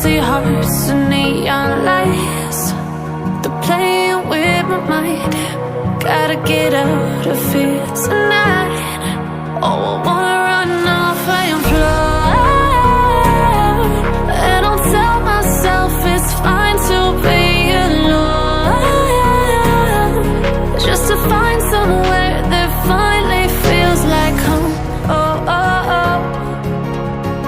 empty hearts and neon lights. They're playing with my mind. Gotta get out of here tonight. Oh, I wanna run off and fly. And I'll tell myself it's fine to be alone, just to find somewhere that finally feels like home. Oh, oh, oh.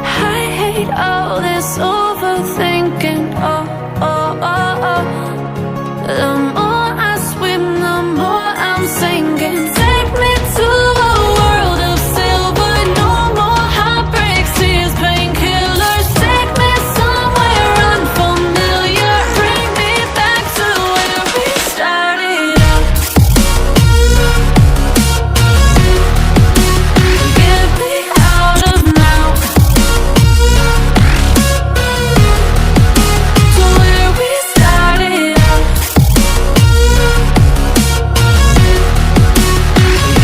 I hate all this overthinking. Oh, oh, oh, oh. The more I swim, the more I'm sinking. Take me to a world of silver. No more heartbreaks, tears, painkillers. Take me somewhere unfamiliar. Bring me back to where we started out. Get me out of now, to where we started out.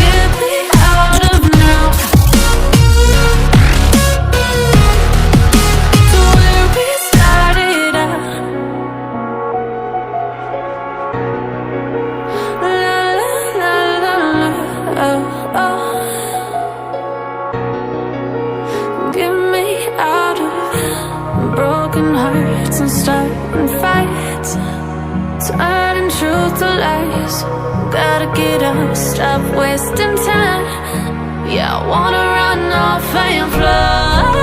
Get me out of now, to where we started out. La la la la, oh, oh. Get me out of broken hearts and starting fights, turning truth to lies. Gotta get up, stop wasting time. Yeah, I wanna run off and fly.